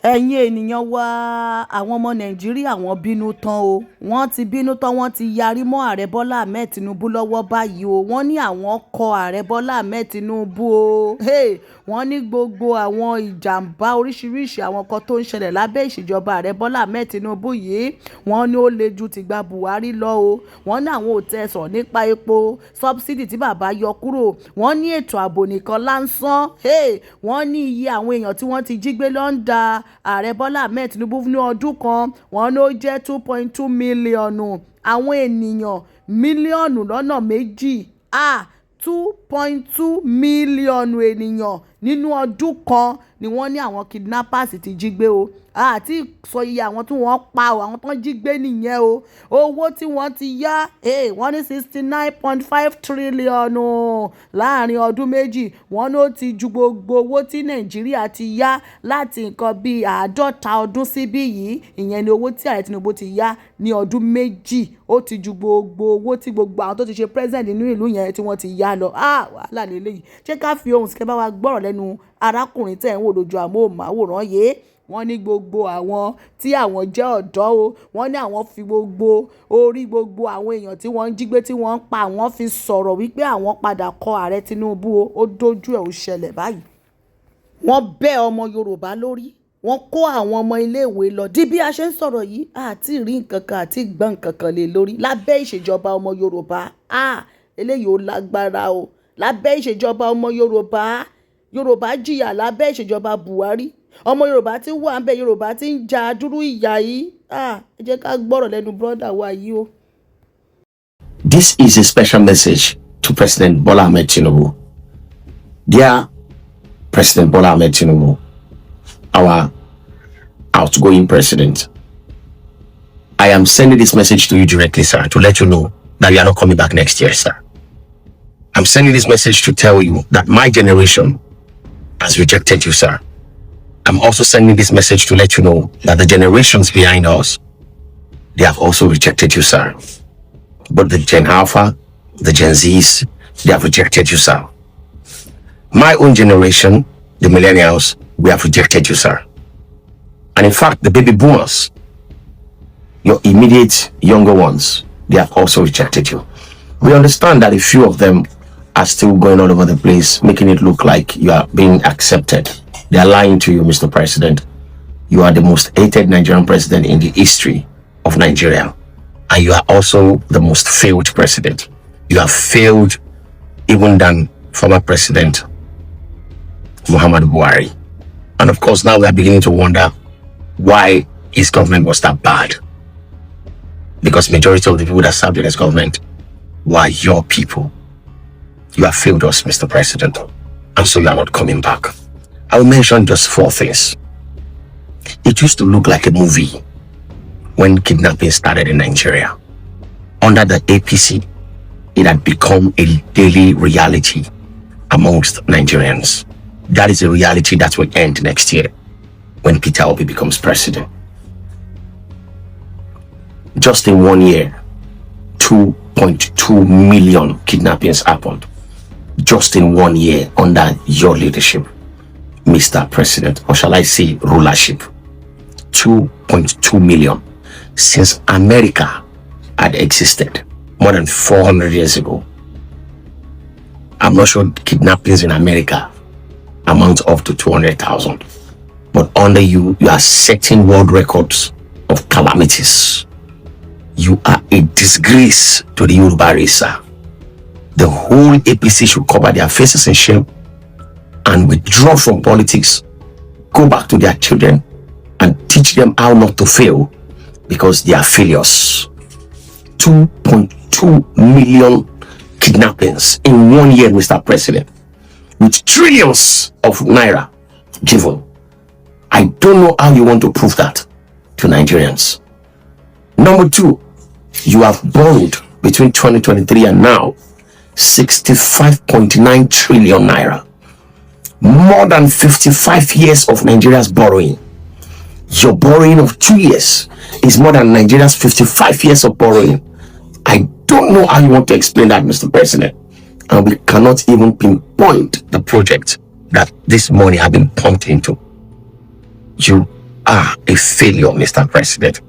ẹ̀yin ènìyàn wa àwọn ọmọ nàìjíríà wọ́n bínú tán o wọ́n ti bínú tán wọ́n ti yarí mọ́ ààrẹ bọ́lá ahmed tinubu lọ́wọ́ báyìí o wọ́n ní àwọn kọ ààrẹ bọ́lá ahmed tinubu o wọ́n ní gbogbo àwọn ìjàmbá oríṣiríṣi àwọn kan tó ń ṣẹlẹ̀ lábẹ́ ìṣèjọba ààrẹ bọ́lá ahmed tinubu yìí wọ́n ní ó le ju tìgbà buhari lọ o wọ́n ní àwọn ò tẹ̀sán nípa epo sọ́bsidì tí bàbá yọ kúrò wọ́n ní ètò ààbò nìkan láǹsán wọ́n ní iye àwọn èèyàn tí wọ́n ti jí gbé lọ́ńdà ààrẹ bọ́lá ahmed tinubu ní ọdún kan wọ́n ló jẹ́ 2.2 mílíọ̀nù àwọn ènìyàn mílíọ̀nù lọ́nà méjì 2.2 mílíọ̀nù ènìyàn nínú ọdún kan ni wọ́n ní àwọn kidnappers ti jí gbé o àti sọ iye àwọn tí wọ́n pa o àwọn tó ń jí gbé nìyẹn o owó tí wọ́n ti yá wọ́n ní 69.5 tírílíọ̀nù láàrin ọdún méjì wọ́n ní ó ti ju gbogbo owó tí nàìjíríà ti yá láti nǹkan bíi 50 ọdún síbí yìí ìyẹn ni owó tí ààrẹ tinubu ti yá ní ọdún méjì ó ti ju gbogbo owó tí gbogbo àwọn tó ti ṣe president nínú ìlú yẹn tí wọ́n ti yá lọ wàhálà lélẹ́yìí ṣé ká fi ohùn síkẹ́ bá wa gbọ́rọ̀ lẹ́nu arákùnrin tẹ̀ ń wò lójú àmóhùnmáwòrán yìí wọ́n ní gbogbo àwọn tí àwọn jẹ́ ọ̀dọ́ o wọ́n ní àwọn fi gbogbo orí gbogbo àwọn èèyàn tí wọ́n ń jí gbé tí wọ́n ń pa àwọn fi sọ̀rọ̀ wípé àwọn padà kọ ààrẹ tinubu o ó dójú ẹ̀ ó ṣẹlẹ̀ báyìí. wọ́n bẹ́ ọmọ yorùbá lórí wọ́n kó àwọn ọmọ iléèwé lọ di bí a ṣe ń sọ̀rọ̀ yìí àti rí nǹkan kan àti gbọ́n nǹkan kan lé lórí lábẹ́ ìṣèjọba ọmọ yorùbá eléyìí ó lágbára o lábẹ́ ìṣèjọba ọmọ yorùbá jìyà lábẹ́ ìṣèjọba buhari ọmọ yorùbá tí wà ń bẹ yorùbá tí ń ja dúró ìyà yìí ẹ jẹ́ ká gbọ́rọ̀ lẹ́nu brọ́dà wa yìí o. This is a special message to President Bola Ahmed Tinubu. Dear President Bola Ahmed Tinubu, our outgoing president, I am sending this message to you directly, sir, to let you know that you are not coming back next year, sir. I'm sending this message to tell you that my generation has rejected you, sir. I'm also sending this message to let you know that the generations behind us, they have also rejected you, sir. But the Gen Alpha, the Gen Zs, they have rejected you, sir. My own generation, the millennials, we have rejected you, sir. And in fact, the baby boomers, your immediate younger ones, they have also rejected you. We understand that a few of them are still going all over the place, making it look like you are being accepted. They are lying to you, Mr. President. You are the most hated Nigerian president in the history of Nigeria. And you are also the most failed president. You have failed even than former President Muhammadu Buhari. And of course, now we are beginning to wonder why his government was that bad. Because majority of the people that served in his government were your people. You have failed us, Mr. President. And so you are not coming back. I will mention just 4 things. It used to look like a movie when kidnapping started in Nigeria. Under the APC, it had become a daily reality amongst Nigerians. That is a reality that will end next year when Peter Obi becomes president. Just in 1 year, 2.2 million kidnappings happened. Just in 1 year under your leadership, Mr. President, or shall I say rulership. 2.2 million since America had existed more than 400 years ago. I'm not sure kidnappings in America amount up to 200,000, but under you, you are setting world records of calamities. You are a disgrace to the Yorùbá race, sir. The whole APC should cover their faces in shame and withdraw from politics, go back to their children and teach them how not to fail, because they are failures. 2.2 million kidnappings in 1 year, Mr. President, with trillions of naira given. I don't know how you want to prove that to Nigerians. Number 2, you have borrowed between 2023 and now 65.9 trillion naira. More than 55 years of Nigeria's borrowing. Your borrowing of 2 years is more than Nigeria's 55 years of borrowing. I don't know how you want to explain that, Mr. President. And we cannot even pinpoint the project that this money has been pumped into. You are a failure, Mr. President.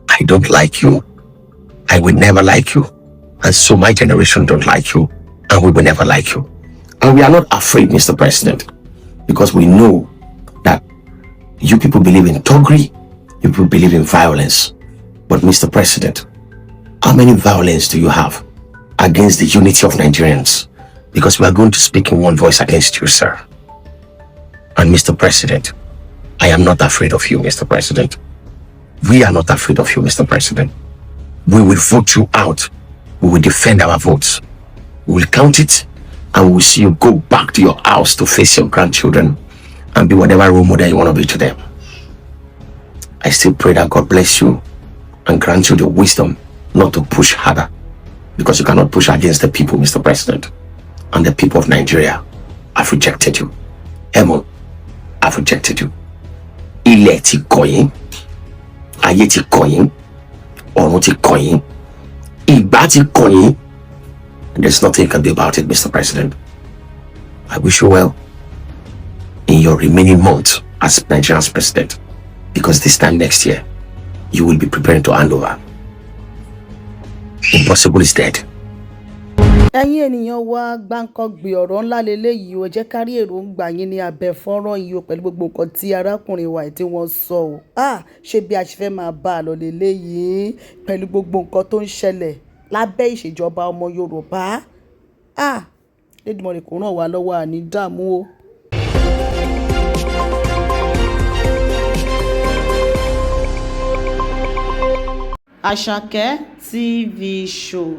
I don't like you. I will never like you. And so my generation don't like you. And we will never like you. And we are not afraid, Mr. President, because we know that you people believe in thuggery, you people believe in violence. But Mr. President, how many violence do you have against the unity of Nigerians? Because we are going to speak in one voice against you, sir. And Mr. President, I am not afraid of you, Mr. President. We are not afraid of you, Mr. President. We will vote you out. We will defend our votes. We will count it, and we will see you go back to your house to face your grandchildren and be whatever role model you want to be to them. I still pray that God bless you and grant you the wisdom not to push harder, because you cannot push against the people, Mr. President. And the people of Nigeria have rejected you. Heaven have rejected you. Ilẹ̀ ti kọ̀ yín, ayé ti kọ̀ yín, ọ̀run ti kọ̀ yín, ìgbà ti kọ̀ yín. There's nothing you can do about it, Mr. President. I wish you well in your remaining months as Nigeria's president, because this time next year, you will be preparing to hand over. Impossible is dead. Ẹ̀yin ènìyàn wa, gbáǹkọ́gbì ọ̀rọ̀ ńlá leléyìí o, jẹ́ ká rí èròǹgbà yín ní abẹ́ fọ́nrán yìí o, pẹ̀lú gbogbo nǹkan tí arákùnrin wa tí wọ́n sọ o. Ṣé bí a ṣe fẹ́ máa bá a lọ leléyìí pẹ̀lú gbogbo nǹkan tó ń ṣẹlẹ̀ lábẹ́ ìṣèjọba ọmọ Yorùbá? Lédìmọ̀rẹ́ kò ràn wá lọ́wọ́, àní dààmú o. Àṣàkẹ́ TV show.